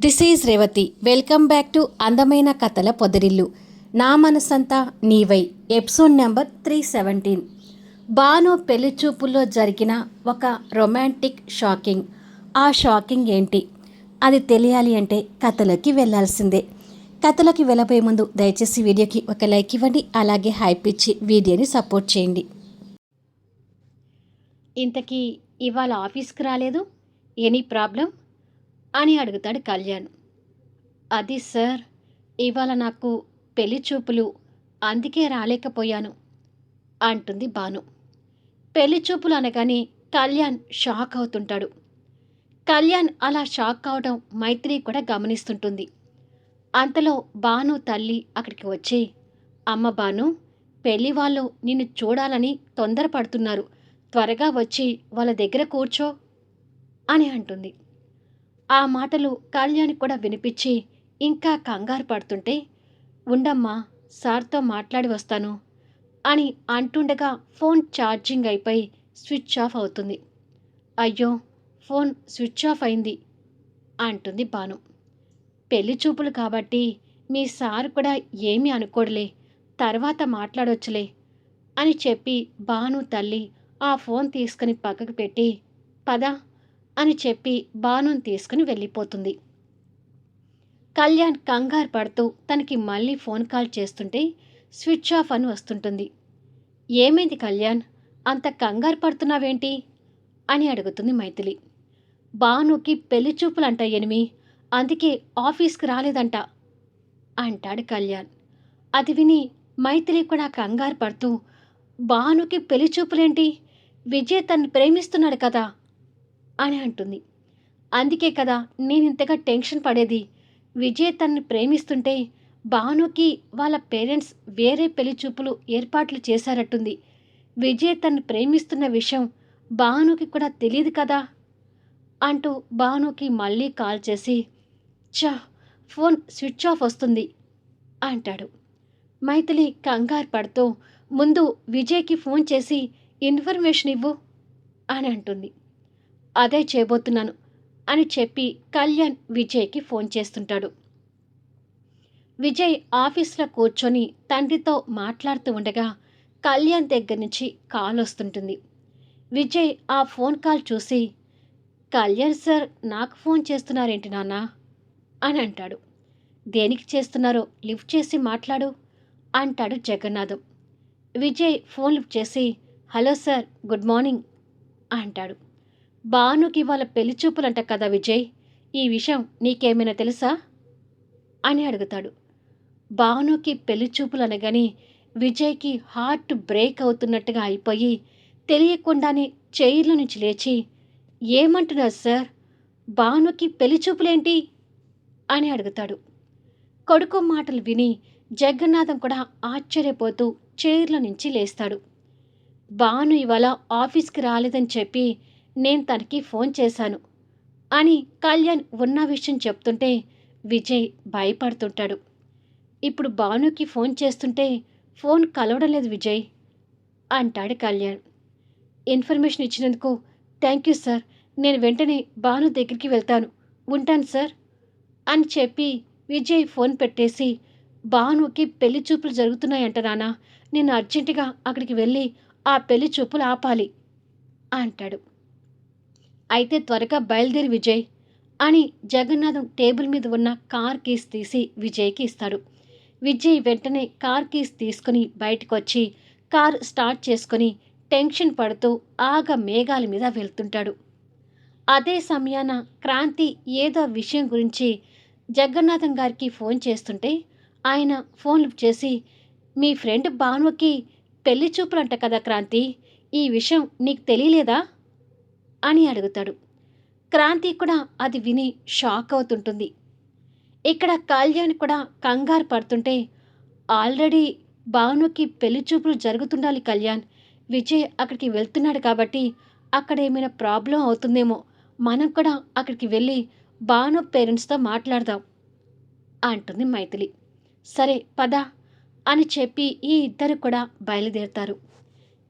This is Revathi. Welcome back to అందమైన కథల పొదరిల్లు. నా మనసంతా నీవై. Episode number 317. బాను పెళ్లి చూపుల్లో జరిగిన ఒక రొమాంటిక్ షాకింగ్. ఆ షాకింగ్ ఏంటి? అది తెలియాలి అంటే కథలోకి వెళ్ళాల్సిందే. కథలోకి వెళ్ళబోయే ముందు దయచేసి వీడియోకి ఒక లైక్ ఇవ్వండి, అలాగే హైప్ ఇచ్చి వీడియోని సపోర్ట్ చేయండి. ఇంతకీ ఇవాళ ఆఫీస్కి రాలేదు, ఎనీ ప్రాబ్లం అని అడుగుతాడు కళ్యాణ్. అది సార్, ఇవాళ నాకు పెళ్లి చూపులు, అందుకే రాలేకపోయాను అంటుంది బాను. పెళ్లి చూపులు అనగానే కళ్యాణ్ షాక్ అవుతుంటాడు. కళ్యాణ్ అలా షాక్ అవడం మైత్రి కూడా గమనిస్తుంటుంది. అంతలో బాను తల్లి అక్కడికి వచ్చి, అమ్మ బాను, పెళ్లి వాళ్ళు నిన్ను చూడాలని తొందరపడుతున్నారు, త్వరగా వచ్చి వాళ్ళ దగ్గర కూర్చో అని అంటుంది. ఆ మాటలు కళ్యాణ్ కూడా వినిపించి ఇంకా కంగారు పడుతుంటే, ఉండమ్మా, సార్తో మాట్లాడి వస్తాను అని అంటుండగా ఫోన్ ఛార్జింగ్ అయిపోయి స్విచ్ ఆఫ్ అవుతుంది. అయ్యో, ఫోన్ స్విచ్ ఆఫ్ అయింది అంటుంది బాను. పెళ్లి చూపులు కాబట్టి మీ సార్ కూడా ఏమీ అనుకోడులే, తర్వాత మాట్లాడొచ్చులే అని చెప్పి బాను తల్లి ఆ ఫోన్ తీసుకుని పక్కకు పెట్టి, పద అని చెప్పి బానుని తీసుకుని వెళ్ళిపోతుంది. కళ్యాణ్ కంగారు పడుతూ తనకి మళ్ళీ ఫోన్ కాల్ చేస్తుంటే స్విచ్ ఆఫ్ అని వస్తుంటుంది. ఏమైంది కళ్యాణ్, అంత కంగారు పడుతున్నావేంటి అని అడుగుతుంది మైథిలి. బానుకి పెళ్లి చూపులంట ఎనిమి, అందుకే ఆఫీస్కి రాలేదంట అంటాడు కళ్యాణ్. అది విని మైథిలి కూడా కంగారు పడుతూ, బానుకి పెళ్లి చూపులేంటి, విజయ్ తన్ని ప్రేమిస్తున్నాడు కదా అని అంటుంది. అందుకే కదా నేను ఇంతగా టెన్షన్ పడేది. విజయ్ తన్ని ప్రేమిస్తుంటే భానుకి వాళ్ళ పేరెంట్స్ వేరే పెళ్లి చూపులు ఏర్పాట్లు చేశారట్టుంది. విజయ్ తన్ని ప్రేమిస్తున్న విషయం భానుకి కూడా తెలియదు కదా అంటూ భానుకి మళ్ళీ కాల్ చేసి, చా, ఫోన్ స్విచ్ ఆఫ్ వస్తుంది అంటాడు. మైథిలి కంగారు పడుతూ, ముందు విజయ్కి ఫోన్ చేసి ఇన్ఫర్మేషన్ ఇవ్వు అని అంటుంది. అదే చేయబోతున్నాను అని చెప్పి కళ్యాణ్ విజయ్కి ఫోన్ చేస్తుంటాడు. విజయ్ ఆఫీస్లో కూర్చొని తండ్రితో మాట్లాడుతూ ఉండగా కళ్యాణ్ దగ్గర నుంచి కాల్ వస్తుంటుంది. విజయ్ ఆ ఫోన్ కాల్ చూసి, కళ్యాణ్ సార్ నాకు ఫోన్ చేస్తున్నారేంటి నాన్న అని అంటాడు. దేనికి చేస్తున్నారో లిఫ్ట్ చేసి మాట్లాడు అంటాడు జగన్నాథం. విజయ్ ఫోన్ లిఫ్ట్ చేసి, హలో సార్, గుడ్ మార్నింగ్ అంటాడు. బానుకి వాళ్ళ పెళ్లి చూపులంట కదా విజయ్, ఈ విషయం నీకేమైనా తెలుసా అని అడుగుతాడు. బానుకి పెళ్లి చూపులు అనగానే విజయ్కి హార్ట్ బ్రేక్ అవుతున్నట్టుగా అయిపోయి తెలియకుండానే చైర్లో నుంచి లేచి, ఏమంటున్నారు సార్, బానుకి పెళ్లి చూపులేంటి అని అడుగుతాడు. కొడుకు మాటలు విని జగన్నాథం కూడా ఆశ్చర్యపోతూ చైర్లో నుంచి లేస్తాడు. బాను ఇవాళ ఆఫీస్కి రాలేదని చెప్పి నేను తనకి ఫోన్ చేశాను అని కళ్యాణ్ ఉన్న విషయం చెప్తుంటే విజయ్ భయపడుతుంటాడు. ఇప్పుడు బానుకి ఫోన్ చేస్తుంటే ఫోన్ కలవడం లేదు విజయ్ అంటాడు కళ్యాణ్. ఇన్ఫర్మేషన్ ఇచ్చినందుకు థ్యాంక్ యూ సార్, నేను వెంటనే బాను దగ్గరికి వెళ్తాను, ఉంటాను సార్ అని చెప్పి విజయ్ ఫోన్ పెట్టేసి, బానుకి పెళ్లి చూపులు జరుగుతున్నాయంట నాన్న, నేను అర్జెంటుగా అక్కడికి వెళ్ళి ఆ పెళ్లి చూపులు ఆపాలి అంటాడు. అయితే త్వరగా బయలుదేరి విజయ్ అని జగన్నాథం టేబుల్ మీద ఉన్న కార్ కీస్ తీసి విజయ్కి ఇస్తాడు. విజయ్ వెంటనే కార్ కీస్ తీసుకుని బయటకు వచ్చి కార్ స్టార్ట్ చేసుకుని టెన్షన్ పడుతూ ఆగ మేఘాల మీద వెళ్తుంటాడు. అదే సమయాన క్రాంతి ఏదో విషయం గురించి జగన్నాథం గారికి ఫోన్ చేస్తుంటే ఆయన ఫోన్ లిఫ్ట్ చేసి, మీ ఫ్రెండ్ భానుకి పెళ్లి చూపులంట కదా క్రాంతి, ఈ విషయం నీకు తెలియలేదా అని అడుగుతాడు. క్రాంతి కూడా అది విని షాక్ అవుతుంటుంది. ఇక్కడ కళ్యాణ్ కూడా కంగారు పడుతుంటే, ఆల్రెడీ భానుకి పెళ్లి చూపులు జరుగుతుండాలి కళ్యాణ్, విజయ్ అక్కడికి వెళ్తున్నాడు కాబట్టి అక్కడ ఏమైనా ప్రాబ్లం అవుతుందేమో, మనం కూడా అక్కడికి వెళ్ళి భాను పేరెంట్స్తో మాట్లాడదాం అంటుంది మైథిలి. సరే పద అని చెప్పి ఈ ఇద్దరు కూడా బయలుదేరుతారు.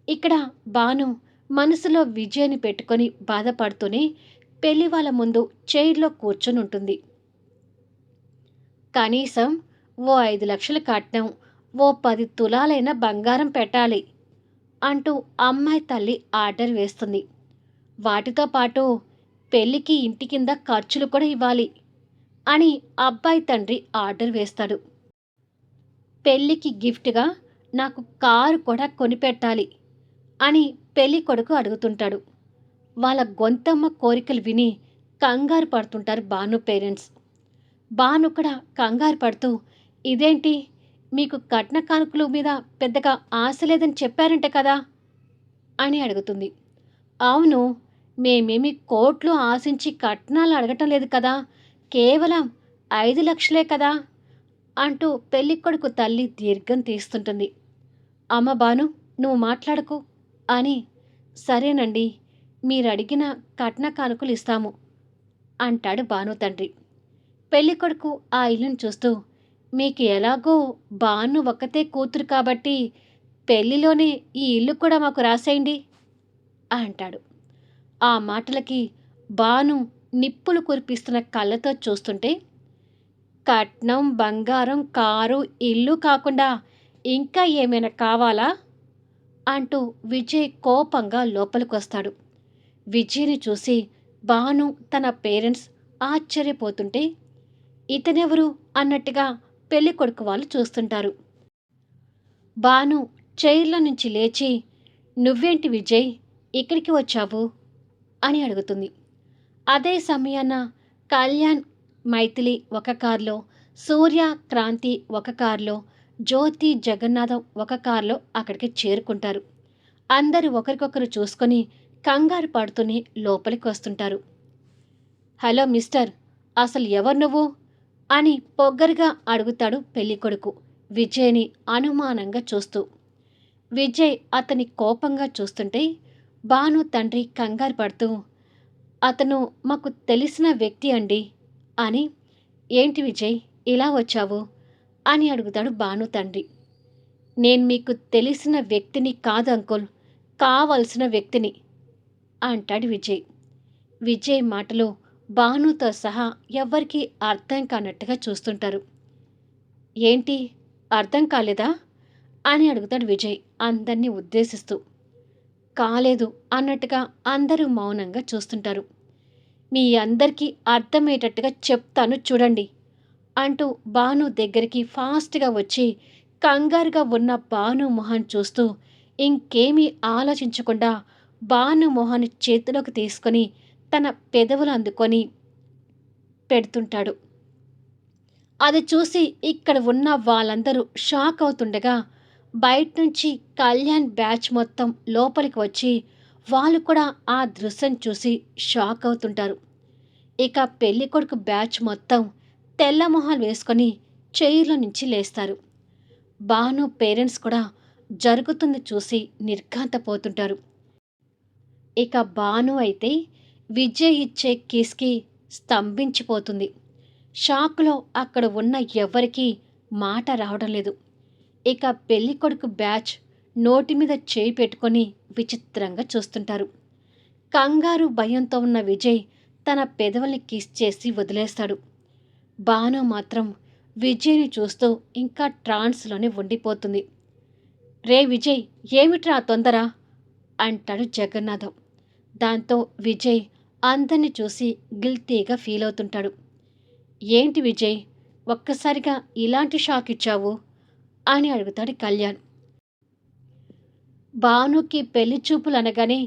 ఇక్కడ భాను మనసులో విజయ్ని పెట్టుకొని బాధపడుతూనే పెళ్లి వాళ్ళ ముందు చైర్లో కూర్చొని ఉంటుంది. కనీసం ఓ 5,00,000 కట్నం, ఓ 10 తులాలైన బంగారం పెట్టాలి అంటూ అమ్మాయి తల్లి ఆర్డర్ వేస్తుంది. వాటితో పాటు పెళ్లికి ఇంటి కింద ఖర్చులు కూడా ఇవ్వాలి అని అబ్బాయి తండ్రి ఆర్డర్ వేస్తాడు. పెళ్లికి గిఫ్ట్‌గా నాకు కారు కూడా కొనిపెట్టాలి అని పెళ్లి కొడుకు అడుగుతుంటాడు. వాళ్ళ గొంతమ్మ కోరికలు విని కంగారు పడుతుంటారు భాను పేరెంట్స్. భాను కూడా కంగారు పడుతూ, ఇదేంటి మీకు కట్న కానుకల మీద పెద్దగా ఆశ లేదని చెప్పారంట కదా అని అడుగుతుంది. అవును, మేమేమి కోట్లు ఆశించి కట్నాలు అడగటం లేదు కదా, కేవలం 5,00,000 కదా అంటూ పెళ్ళికొడుకు తల్లి దీర్ఘం తీస్తుంటుంది. అమ్మ భాను, నువ్వు మాట్లాడకు అని, సరేనండి, మీరడిగిన కట్న కానుకలు ఇస్తాము అంటాడు భాను తండ్రి. పెళ్ళికొడుకు ఆ ఇల్లును చూస్తూ, మీకు ఎలాగో భాను ఒక్కతే కూతురు కాబట్టి పెళ్లిలోనే ఈ ఇల్లు కూడా మాకు రాసేయండి అంటాడు. ఆ మాటలకి భాను నిప్పులు కురిపిస్తున్న కళ్ళతో చూస్తుంటే, కట్నం, బంగారం, కారు, ఇల్లు కాకుండా ఇంకా ఏమైనా కావాలా అంటూ విజయ్ కోపంగా లోపలికొస్తాడు. విజయ్ని చూసి భాను తన పేరెంట్స్ ఆశ్చర్యపోతుంటే, ఇతనెవరు అన్నట్టుగా పెళ్లి కొడుకు వాళ్ళు చూస్తుంటారు. భాను చైర్లో నుంచి లేచి, నువ్వేంటి విజయ్ ఇక్కడికి వచ్చావు అని అడుగుతుంది. అదే సమయాన కళ్యాణ్, మైథిలి ఒక కారులో, సూర్య, క్రాంతి ఒక కారులో, జ్యోతి, జగన్నాథం ఒక కారులో అక్కడికి చేరుకుంటారు. అందరూ ఒకరికొకరు చూసుకొని కంగారు పడుతూనే లోపలికి వస్తుంటారు. హలో మిస్టర్, అసలు ఎవరు నువ్వు అని పొగ్గరగా అడుగుతాడు పెళ్ళికొడుకు విజయ్ని అనుమానంగా చూస్తూ. విజయ్ అతని కోపంగా చూస్తుంటే భాను తండ్రి కంగారు పడుతూ, అతను మాకు తెలిసిన వ్యక్తి అండి అని. ఏంటి విజయ్ ఇలా వచ్చావు అని అడుగుతాడు భాను తండ్రి. నేను మీకు తెలిసిన వ్యక్తిని కాదు అంకుల్, కావలసిన వ్యక్తిని అంటాడు విజయ్. విజయ్ మాటలు భానుతో సహా ఎవ్వరికీ అర్థం కానట్టుగా చూస్తుంటారు. ఏంటి అర్థం కాలేదా అని అడుగుతాడు విజయ్ అందరినీ ఉద్దేశిస్తూ. కాలేదు అన్నట్టుగా అందరూ మౌనంగా చూస్తుంటారు. మీ అందరికీ అర్థమయ్యేటట్టుగా చెప్తాను చూడండి అంటూ భాను దగ్గరికి ఫాస్ట్గా వచ్చి కంగారుగా ఉన్న భాను మొహం చూస్తూ ఇంకేమీ ఆలోచించకుండా భాను మొహాన్ని చేతిలోకి తీసుకొని తన పెదవులు అందుకొని పెడుతుంటాడు. అది చూసి ఇక్కడ ఉన్న వాళ్ళందరూ షాక్ అవుతుండగా బయట నుంచి కళ్యాణ్ బ్యాచ్ మొత్తం లోపలికి వచ్చి వాళ్ళు కూడా ఆ దృశ్యం చూసి షాక్ అవుతుంటారు. ఇక పెళ్ళికొడుకు బ్యాచ్ మొత్తం తెల్ల మొహాలు వేసుకొని చైర్లో నుంచి లేస్తారు. భాను పేరెంట్స్ కూడా జరుగుతుంది చూసి నిర్ఘాంతపోతుంటారు. ఇక భాను అయితే విజయ్ ఇచ్చే కిస్కి స్తంభించిపోతుంది. షాక్లో అక్కడ ఉన్న ఎవ్వరికీ మాట రావడం లేదు. ఇక పెళ్ళికొడుకు బ్యాచ్ నోటి మీద చేయి పెట్టుకొని విచిత్రంగా చూస్తుంటారు. కంగారు భయంతో ఉన్న విజయ్ తన పెదవుల్ని కిస్ చేసి వదిలేస్తాడు. భాను మాత్రం విజయ్ని చూస్తూ ఇంకా ట్రాన్స్లోనే ఉండిపోతుంది. రే విజయ్, ఏమిట్రా తొందర అంటాడు జగన్నాథం. దాంతో విజయ్ అందరిని చూసి గిల్టీగా ఫీల్ అవుతుంటాడు. ఏంటి విజయ్, ఒక్కసారిగా ఇలాంటి షాక్ ఇచ్చావు అని అడుగుతాడు కళ్యాణ్. భానుకి పెళ్లి చూపులు అనగానే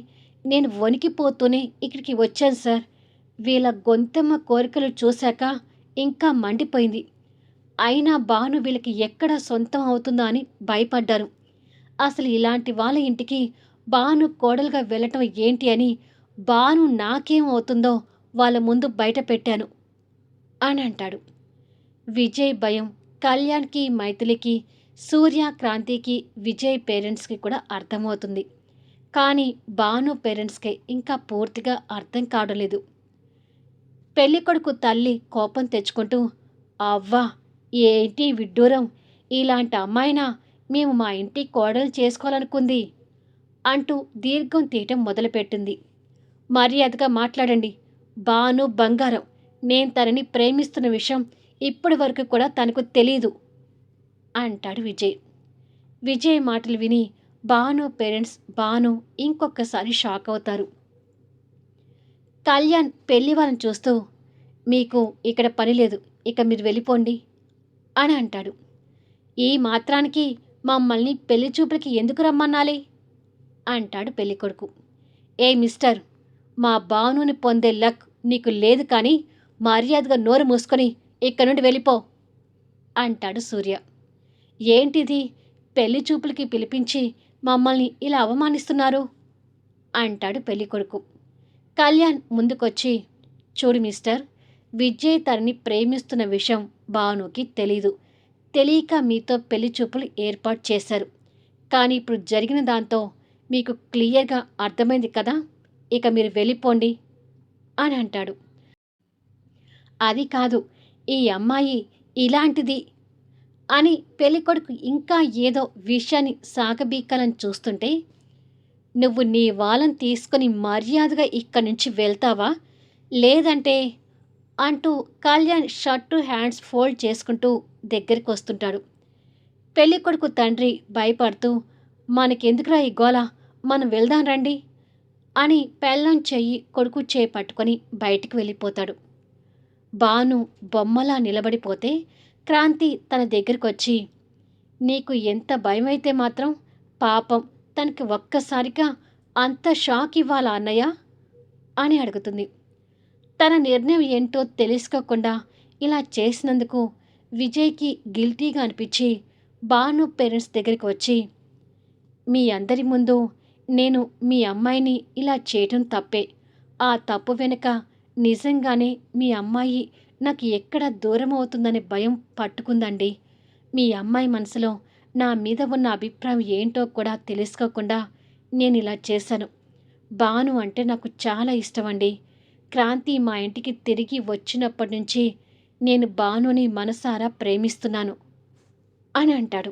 నేను వణికిపోతూనే ఇక్కడికి వచ్చాను సార్. వీళ్ళ గొంతెమ్మ కోరికలు చూశాక ఇంకా మండిపోయింది. అయినా భాను వీళ్ళకి ఎక్కడ సొంతం అవుతుందో అని భయపడ్డాను. అసలు ఇలాంటి వాళ్ళ ఇంటికి భాను కోడలుగా వెళ్ళటం ఏంటి అని భాను నాకేం అవుతుందో వాళ్ళ ముందు బయట పెట్టాను అని అంటాడు. విజయ్ భయం కళ్యాణ్కి, మైథిలికి, సూర్య, క్రాంతికి, విజయ్ పేరెంట్స్కి కూడా అర్థమవుతుంది. కానీ భాను పేరెంట్స్కి ఇంకా పూర్తిగా అర్థం కావడం లేదు. పెళ్ళికొడుకు తల్లి కోపం తెచ్చుకుంటూ, అవ్వా ఏంటి విడ్డూరం, ఇలాంటి అమ్మాయినా మేము మా ఇంటి కోడలు చేసుకోవాలనుకుంది అంటూ దీర్ఘం తీయటం మొదలుపెట్టింది. మర్యాదగా మాట్లాడండి. భాను బంగారం, నేను తనని ప్రేమిస్తున్న విషయం ఇప్పటి వరకు కూడా తనకు తెలీదు అంటాడు విజయ్. విజయ్ మాటలు విని భాను ఇంకొకసారి షాక్ అవుతారు. కళ్యాణ్ పెళ్లి వాళ్ళని చూస్తూ, మీకు ఇక్కడ పని లేదు, ఇక మీరు వెళ్ళిపోండి అని అంటాడు. ఈ మాత్రానికి మమ్మల్ని పెళ్లి చూపులకి ఎందుకు రమ్మన్నాలి అంటాడు పెళ్ళికొడుకు. ఏ మిస్టర్, మా భానుని పొందే లక్ నీకు లేదు, కానీ మర్యాదగా నోరు మూసుకొని ఇక్కడి నుండి వెళ్ళిపో అంటాడు సూర్య. ఏంటిది, పెళ్లి చూపులకి పిలిపించి మమ్మల్ని ఇలా అవమానిస్తున్నారు అంటాడు పెళ్ళికొడుకు. కళ్యాణ్ ముందుకొచ్చి, చూడు మిస్టర్, విజయ్ తనని ప్రేమిస్తున్న విషయం భానుకి తెలీదు. తెలియక మీతో పెళ్లి చూపులు ఏర్పాటు చేశారు. కానీ ఇప్పుడు జరిగిన దాంతో మీకు క్లియర్గా అర్థమైంది కదా, ఇక మీరు వెళ్ళిపోండి అని అంటాడు. అది కాదు, ఈ అమ్మాయి ఇలాంటిది అని పెళ్ళికొడుకు ఇంకా ఏదో విషయాన్ని సాగబీకాలని చూస్తుంటే, నువ్వు నీ వాళ్ళని తీసుకుని మర్యాదగా ఇక్కడి నుంచి వెళ్తావా, లేదంటే అంటూ కళ్యాణ్ షర్టు హ్యాండ్స్ ఫోల్డ్ చేసుకుంటూ దగ్గరికి వస్తుంటాడు. పెళ్ళికొడుకు తండ్రి భయపడుతూ, మనకెందుకురా ఈ గోల, మనం వెళ్దాం రండి అని పెళ్ళం చెయ్యి కొడుకు చేయి పట్టుకొని బయటికి వెళ్ళిపోతాడు. భాను బొమ్మలా నిలబడిపోతే క్రాంతి తన దగ్గరికొచ్చి, నీకు ఎంత భయమైతే మాత్రం పాపం తనకి ఒక్కసారిగా అంత షాక్ ఇవ్వాలా అన్నయ్య అని అడుగుతుంది. తన నిర్ణయం ఏంటో తెలుసుకోకుండా ఇలా చేసినందుకు విజయ్కి గిల్టీగా అనిపించి భాను పేరెంట్స్ దగ్గరికి వచ్చి, మీ అందరి ముందు నేను మీ అమ్మాయిని ఇలా చేయటం తప్పే. ఆ తప్పు వెనుక నిజంగానే మీ అమ్మాయి నాకు ఎక్కడ దూరం అవుతుందనే భయం పట్టుకుందండి. మీ అమ్మాయి మనసులో నా మీద ఉన్న అభిప్రాయం ఏంటో కూడా తెలుసుకోకుండా నేను ఇలా చేశాను. భాను అంటే నాకు చాలా ఇష్టమండి. క్రాంతి మా ఇంటికి తిరిగి వచ్చినప్పటి నుంచి నేను భానుని మనసారా ప్రేమిస్తున్నాను అని అంటాడు.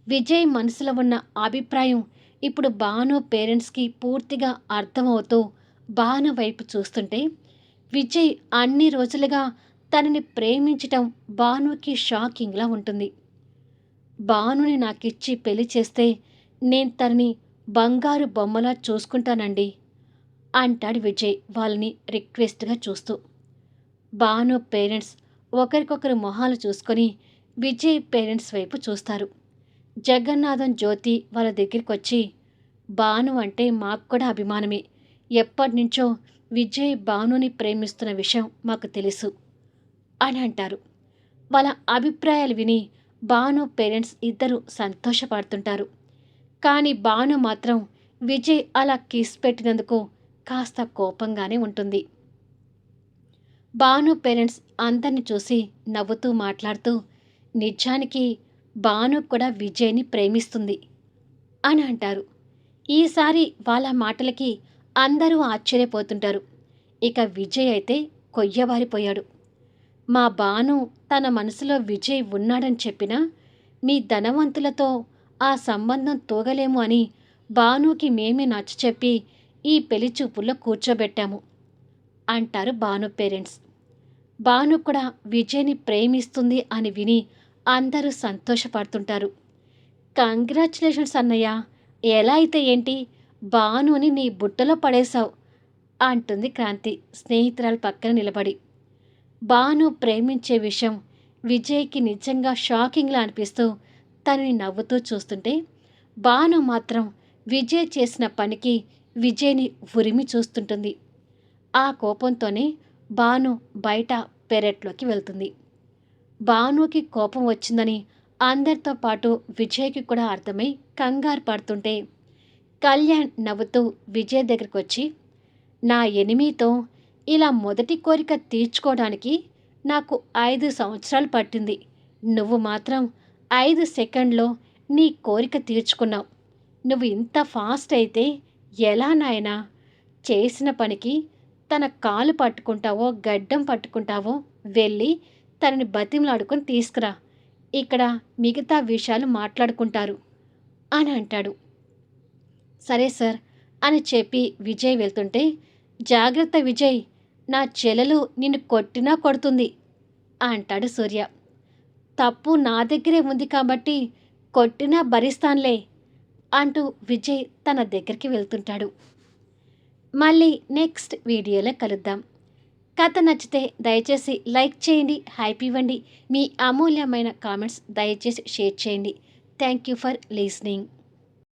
విజయ్ మనసులో ఉన్న అభిప్రాయం ఇప్పుడు భాను పేరెంట్స్కి పూర్తిగా అర్థమవుతూ భాను వైపు చూస్తుంటే, విజయ్ అన్ని రోజులుగా తనని ప్రేమించటం భానుకి షాకింగ్లా ఉంటుంది. భానుని నాకిచ్చి పెళ్లి చేస్తే నేను తనని బంగారు బొమ్మలా చూసుకుంటానండి అంటాడు విజయ్ వాళ్ళని రిక్వెస్ట్గా చూస్తూ. భాను పేరెంట్స్ ఒకరికొకరు మొహాలు చూసుకొని విజయ్ పేరెంట్స్ వైపు చూస్తారు. జగన్నాథం జ్యోతి వాళ్ళ దగ్గరికి వచ్చి, భాను అంటే మాకు కూడా అభిమానమే. ఎప్పటినుంచో విజయ్ భానుని ప్రేమిస్తున్న విషయం మాకు తెలుసు అని అంటారు. వాళ్ళ అభిప్రాయాలు విని భాను పేరెంట్స్ ఇద్దరు సంతోషపడుతుంటారు. కానీ భాను మాత్రం విజయ్ అలా కిస్ పెట్టినందుకు కాస్త కోపంగానే ఉంటుంది. భాను పేరెంట్స్ అందరిని చూసి నవ్వుతూ మాట్లాడుతూ, నిజానికి భాను కూడా విజయ్ని ప్రేమిస్తుంది అని అంటారు. ఈసారి వాళ్ళ మాటలకి అందరూ ఆశ్చర్యపోతుంటారు. ఇక విజయ్ అయితే కొయ్యబారిపోయాడు. మా భాను తన మనసులో విజయ్ ఉన్నాడని చెప్పినా మీ ధనవంతులతో ఆ సంబంధం తూగలేము అని భానుకి మేమే నచ్చచెప్పి ఈ పెళ్లి చూపుల్లో కూర్చోబెట్టాము అంటారు భాను పేరెంట్స్. భాను కూడా విజయ్ని ప్రేమిస్తుంది అని విని అందరూ సంతోషపడుతుంటారు. కంగ్రాచులేషన్స్ అన్నయ్య, ఎలా అయితే ఏంటి, భానుని నీ బుట్టలో పడేశావు అంటుంది క్రాంతి స్నేహితురాలు పక్కన నిలబడి. భాను ప్రేమించే విషయం విజయ్కి నిజంగా షాకింగ్లా అనిపిస్తూ తనని నవ్వుతూ చూస్తుంటే, భాను మాత్రం విజయ్ చేసిన పనికి విజయ్ని ఉరిమి చూస్తుంటుంది. ఆ కోపంతోనే భాను బయట పెరట్లోకి వెళ్తుంది. భానుకి కోపం వచ్చిందని అందరితో పాటు విజయ్కి కూడా అర్థమై కంగారు పడుతుంటే, కళ్యాణ్ నవ్వుతూ విజయ్ దగ్గరికి వచ్చి, నా ఎనిమితో ఇలా మొదటి కోరిక తీర్చుకోవడానికి నాకు 5 సంవత్సరాలు పట్టింది. నువ్వు మాత్రం 5 సెకండ్లో నీ కోరిక తీర్చుకున్నావు. నువ్వు ఇంత ఫాస్ట్ అయితే ఎలా నాయనా? చేసిన పనికి తన కాలు పట్టుకుంటావో గడ్డం పట్టుకుంటావో వెళ్ళి తనని బతిమలాడుకొని తీసుకురా, ఇక్కడ మిగతా విషయాలు మాట్లాడుకుంటారు అని అంటాడు. సరే సార్ అని చెప్పి విజయ్ వెళ్తుంటే, జాగ్రత్త విజయ్, నా చెల్లెలు నిన్ను కొట్టినా కొడుతుంది అంటాడు సూర్య. తప్పు నా దగ్గరే ఉంది కాబట్టి కొట్టినా భరిస్తాన్లే అంటూ విజయ్ తన దగ్గరికి వెళ్తుంటాడు. మళ్ళీ నెక్స్ట్ వీడియోలో కలుద్దాం. కథ నచ్చితే దయచేసి లైక్ చేయండి, హైప్ ఇవ్వండి. మీ అమూల్యమైన కామెంట్స్ దయచేసి షేర్ చేయండి. Thank you for listening.